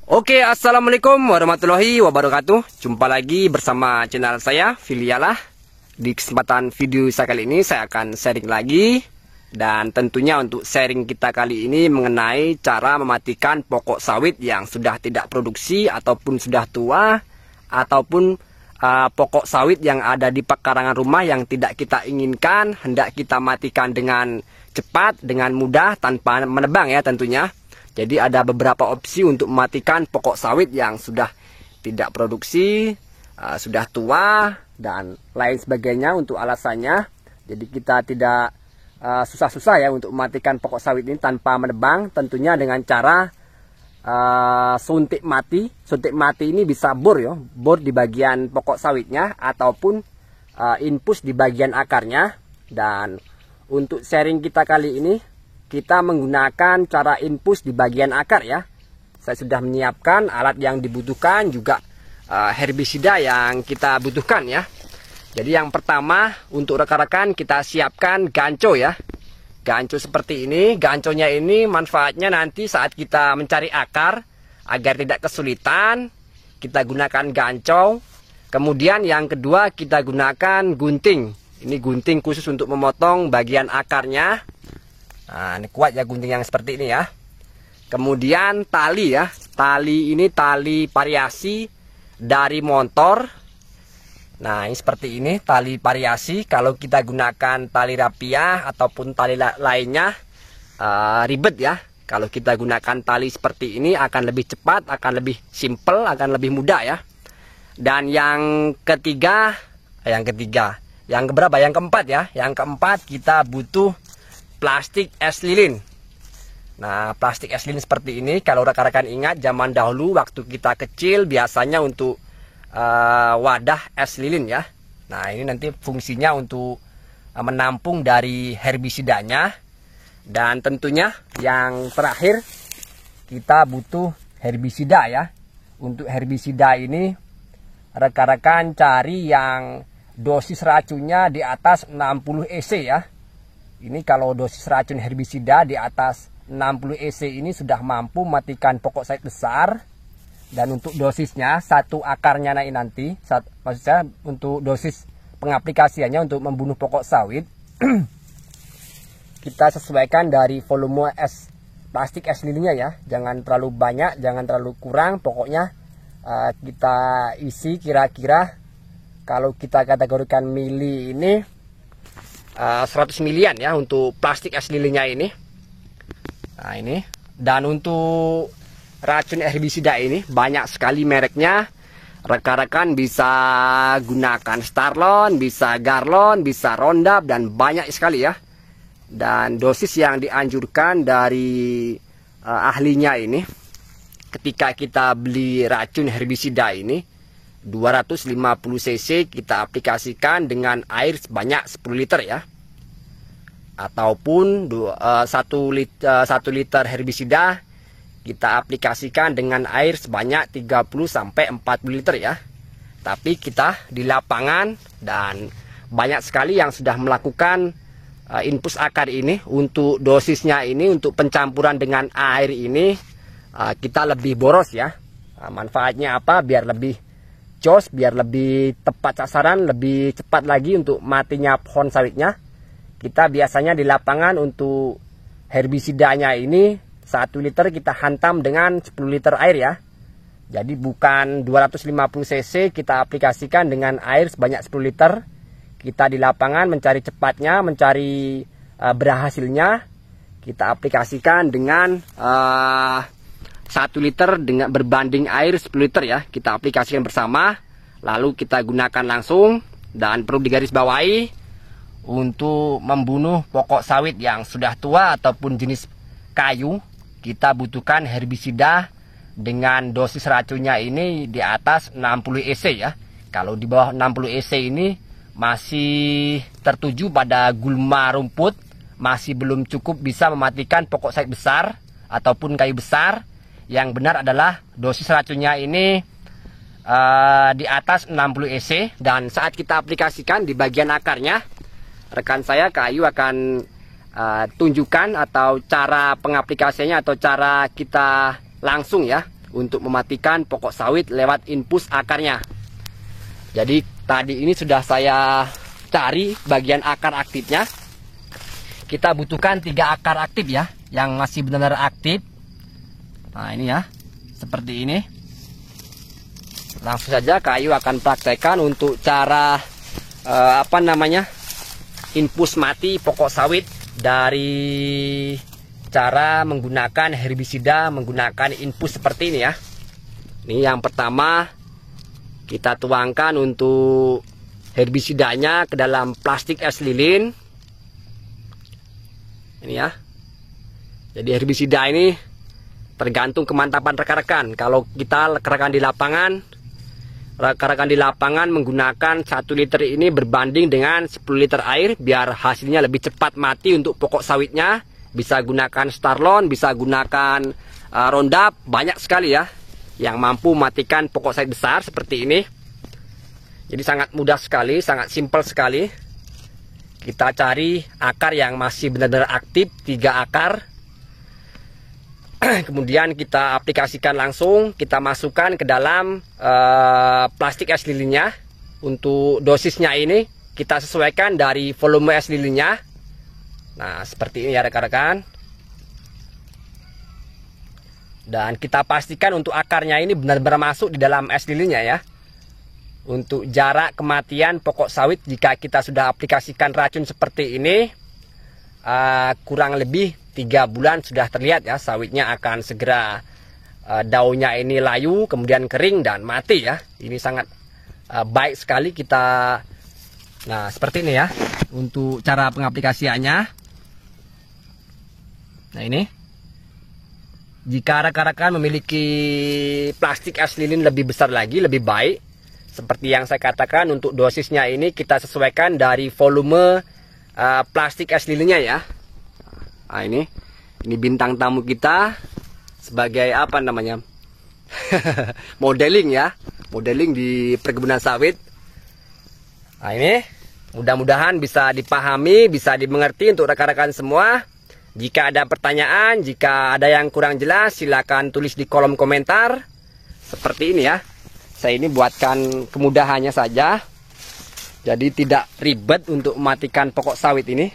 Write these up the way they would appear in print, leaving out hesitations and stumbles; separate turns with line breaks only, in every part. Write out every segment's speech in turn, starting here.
Assalamualaikum warahmatullahi wabarakatuh. Jumpa lagi bersama channel saya, Filialah. Di kesempatan video saya kali ini, saya akan sharing lagi. Dan tentunya untuk sharing kita kali ini mengenai cara mematikan pokok sawit yang sudah tidak produksi ataupun sudah tua, ataupun pokok sawit yang ada di pekarangan rumah yang tidak kita inginkan, hendak kita matikan dengan cepat, dengan mudah, tanpa menebang ya tentunya. Jadi ada beberapa opsi untuk mematikan pokok sawit yang sudah tidak produksi, sudah tua, dan lain sebagainya untuk alasannya. Jadi kita tidak susah-susah ya untuk mematikan pokok sawit ini tanpa menebang, tentunya dengan cara suntik mati. Suntik mati ini bisa bor ya, bor di bagian pokok sawitnya ataupun infus di bagian akarnya. Dan untuk sharing kita kali ini, kita menggunakan cara infus di bagian akar ya. Saya sudah menyiapkan alat yang dibutuhkan, juga herbisida yang kita butuhkan ya. Jadi yang pertama untuk rekan-rekan kita siapkan ganco ya. Ganco seperti ini. Ganconya ini manfaatnya nanti saat kita mencari akar, agar tidak kesulitan, kita gunakan ganco. Kemudian yang kedua kita gunakan gunting. Ini gunting khusus untuk memotong bagian akarnya. Nah, ini kuat ya gunting yang seperti ini ya. Kemudian tali ya. Tali ini tali variasi dari motor. Nah, ini seperti ini tali variasi. Kalau kita gunakan tali rapiah ataupun tali lainnya ribet ya. Kalau kita gunakan tali seperti ini akan lebih cepat, akan lebih simple, akan lebih mudah ya. Dan yang ketiga, yang keberapa? Yang keempat ya. Yang keempat kita butuh plastik es lilin. Nah, plastik es lilin seperti ini, kalau rekan-rekan ingat zaman dahulu waktu kita kecil biasanya untuk wadah es lilin ya. Nah, ini nanti fungsinya untuk menampung dari herbisidanya. Dan tentunya yang terakhir kita butuh herbisida ya. Untuk herbisida ini rekan-rekan cari yang dosis racunnya di atas 60 EC ya. Ini kalau dosis racun herbisida di atas 60 EC ini sudah mampu mematikan pokok sawit besar. Dan untuk dosisnya, satu akarnya nanti, maksudnya untuk dosis pengaplikasiannya untuk membunuh pokok sawit, kita sesuaikan dari volume es plastik es lilinnya ya. Jangan terlalu banyak, jangan terlalu kurang. Pokoknya kita isi kira-kira, kalau kita kategorikan mili ini 100 milian ya untuk plastik es lilinnya ini. Nah ini. Dan untuk racun herbisida ini banyak sekali mereknya. Rekan-rekan bisa gunakan Starlon, bisa Garlon, bisa Roundup, dan banyak sekali ya. Dan dosis yang dianjurkan dari ahlinya ini, ketika kita beli racun herbisida ini 250 cc kita aplikasikan dengan air sebanyak 10 liter ya. Ataupun 1 liter herbisida kita aplikasikan dengan air sebanyak 30-40 liter ya. Tapi kita di lapangan dan banyak sekali yang sudah melakukan infus akar ini. Untuk dosisnya ini, untuk pencampuran dengan air ini, kita lebih boros ya. Manfaatnya apa? Biar lebih jos, biar lebih tepat sasaran, lebih cepat lagi untuk matinya pohon sawitnya. Kita biasanya di lapangan untuk herbisidanya ini 1 liter kita hantam dengan 10 liter air ya. Jadi bukan 250 cc kita aplikasikan dengan air sebanyak 10 liter. Kita di lapangan mencari cepatnya, mencari berhasilnya, kita aplikasikan dengan 1 liter dengan berbanding air 10 liter ya. Kita aplikasikan bersama, lalu kita gunakan langsung. Dan perlu digarisbawahi, untuk membunuh pokok sawit yang sudah tua ataupun jenis kayu, kita butuhkan herbisida dengan dosis racunnya ini di atas 60 EC ya. Kalau di bawah 60 EC ini masih tertuju pada gulma rumput, masih belum cukup bisa mematikan pokok sawit besar ataupun kayu besar. Yang benar adalah dosis racunnya ini di atas 60 EC. Dan saat kita aplikasikan di bagian akarnya, rekan saya kayu akan tunjukkan atau cara pengaplikasiannya atau cara kita langsung ya untuk mematikan pokok sawit lewat infus akarnya. Jadi tadi ini sudah saya cari bagian akar aktifnya. Kita butuhkan 3 akar aktif ya, yang masih benar-benar aktif. Nah ini ya, seperti ini. Langsung saja Kak Ayu akan praktekkan untuk cara infus mati pokok sawit dari cara menggunakan herbisida, menggunakan infus seperti ini ya. Ini yang pertama, kita tuangkan untuk herbisidanya ke dalam plastik es lilin. Ini ya. Jadi herbisida ini tergantung kemantapan rekan-rekan. Kalau kita rekan-rekan di lapangan menggunakan 1 liter ini berbanding dengan 10 liter air biar hasilnya lebih cepat mati untuk pokok sawitnya. Bisa gunakan Starlon, bisa gunakan Roundup, banyak sekali ya yang mampu mematikan pokok sawit besar seperti ini. Jadi sangat mudah sekali, sangat simpel sekali. Kita cari akar yang masih benar-benar aktif, 3 akar. Kemudian kita aplikasikan langsung, kita masukkan ke dalam plastik es lilinnya. Untuk dosisnya ini kita sesuaikan dari volume es lilinnya. Nah seperti ini ya rekan-rekan. Dan kita pastikan untuk akarnya ini benar-benar masuk di dalam es lilinnya ya. Untuk jarak kematian pokok sawit jika kita sudah aplikasikan racun seperti ini, kurang lebih 3 bulan sudah terlihat ya, sawitnya akan segera daunnya ini layu, kemudian kering dan mati ya. Ini sangat baik sekali kita. Nah seperti ini ya untuk cara pengaplikasiannya. Nah ini, jika rekan-rekan memiliki plastik es lilin lebih besar lagi, lebih baik. Seperti yang saya katakan, untuk dosisnya ini kita sesuaikan dari volume plastik es lilinnya ya. Nah ini bintang tamu kita sebagai modeling ya, modeling di perkebunan sawit. Nah ini mudah-mudahan bisa dipahami, bisa dimengerti untuk rekan-rekan semua. Jika ada pertanyaan, jika ada yang kurang jelas, silakan tulis di kolom komentar. Seperti ini ya. Saya ini buatkan kemudahannya saja. Jadi tidak ribet untuk mematikan pokok sawit ini.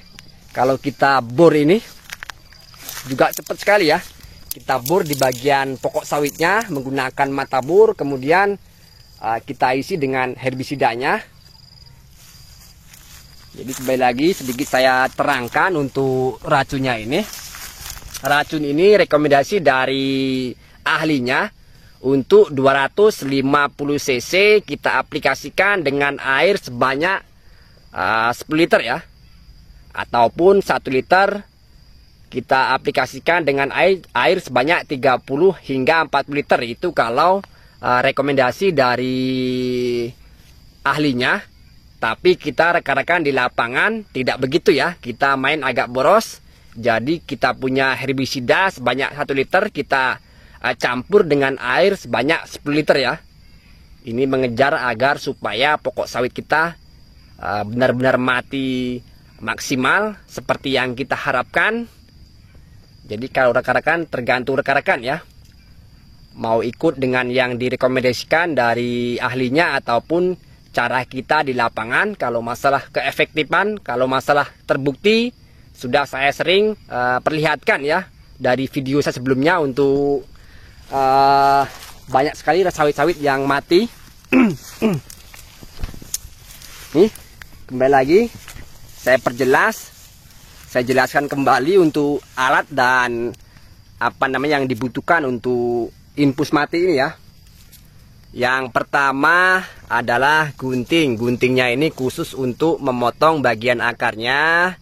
Kalau kita bor ini juga cepat sekali ya. Kita bor di bagian pokok sawitnya menggunakan mata bor, kemudian kita isi dengan herbisidanya. Jadi kembali lagi sedikit saya terangkan untuk racunnya ini. Racun ini rekomendasi dari ahlinya untuk 250 cc kita aplikasikan dengan air sebanyak 10 liter ya. Ataupun 1 liter kita aplikasikan dengan air sebanyak 30 hingga 40 liter. Itu kalau rekomendasi dari ahlinya. Tapi kita rekan-rekan di lapangan tidak begitu ya. Kita main agak boros. Jadi kita punya herbisida sebanyak 1 liter. Kita campur dengan air sebanyak 10 liter ya. Ini mengejar agar supaya pokok sawit kita benar-benar mati maksimal seperti yang kita harapkan. Jadi kalau rekan-rekan tergantung rekan-rekan ya. Mau ikut dengan yang direkomendasikan dari ahlinya ataupun cara kita di lapangan. Kalau masalah keefektifan, kalau masalah terbukti, sudah saya sering perlihatkan ya dari video saya sebelumnya untuk banyak sekali sawit-sawit yang mati. Nih kembali lagi saya perjelas, saya jelaskan kembali untuk alat dan yang dibutuhkan untuk infus mati ini ya. Yang pertama adalah gunting. Guntingnya ini khusus untuk memotong bagian akarnya.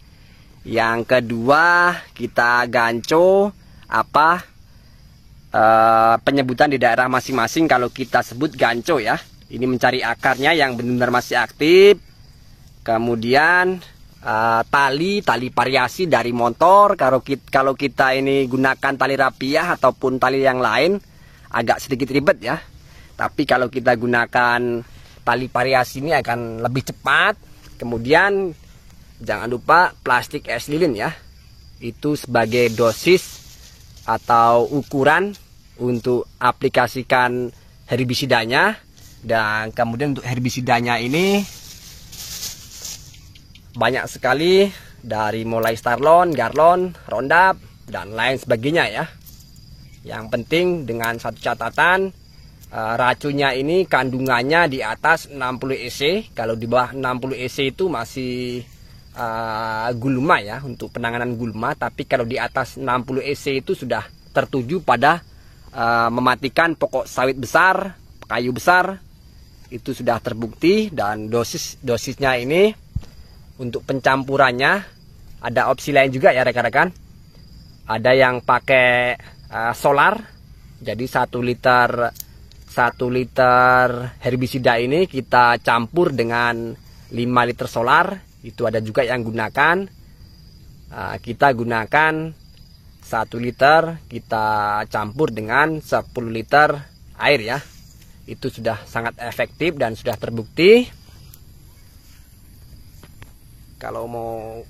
Yang kedua kita ganco penyebutan di daerah masing-masing kalau kita sebut ganco ya. Ini mencari akarnya yang benar-benar masih aktif. Kemudian tali variasi dari motor. Kalau kita ini gunakan tali rapiah ataupun tali yang lain agak sedikit ribet ya. Tapi kalau kita gunakan tali variasi ini akan lebih cepat. Kemudian jangan lupa plastik es lilin ya. Itu sebagai dosis atau ukuran untuk aplikasikan herbisidanya. Dan kemudian untuk herbisidanya ini banyak sekali, dari mulai Starlon, Garlon, Roundup, dan lain sebagainya ya. Yang penting dengan satu catatan, racunnya ini kandungannya di atas 60 EC. Kalau di bawah 60 EC itu masih gulma ya, untuk penanganan gulma. Tapi kalau di atas 60 EC itu sudah tertuju pada mematikan pokok sawit besar, kayu besar. Itu sudah terbukti. Dan dosisnya ini untuk pencampurannya ada opsi lain juga ya rekan-rekan. Ada yang pakai solar. Jadi 1 liter herbisida ini kita campur dengan 5 liter solar. Itu ada juga yang gunakan. Kita gunakan 1 liter kita campur dengan 10 liter air ya. Itu sudah sangat efektif dan sudah terbukti. Kalau mau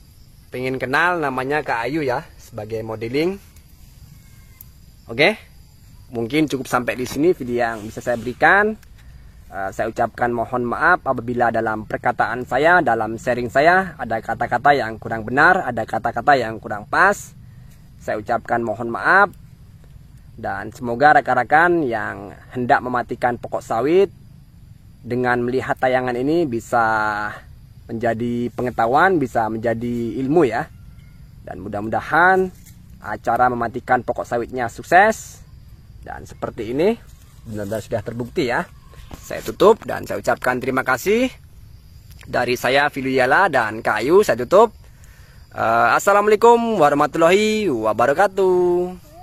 pengen kenal, namanya Kak Ayu ya, sebagai modeling. Oke, mungkin cukup sampai di sini video yang bisa saya berikan. Saya ucapkan mohon maaf apabila dalam perkataan saya, dalam sharing saya, ada kata-kata yang kurang benar, ada kata-kata yang kurang pas. Saya ucapkan mohon maaf. Dan semoga rekan-rekan yang hendak mematikan pokok sawit dengan melihat tayangan ini bisa menjadi pengetahuan, bisa menjadi ilmu ya. Dan mudah-mudahan acara mematikan pokok sawitnya sukses. Dan seperti ini benar-benar sudah terbukti ya. Saya tutup dan saya ucapkan terima kasih. Dari saya Filiala dan Kak Ayu, saya tutup. Assalamualaikum warahmatullahi wabarakatuh.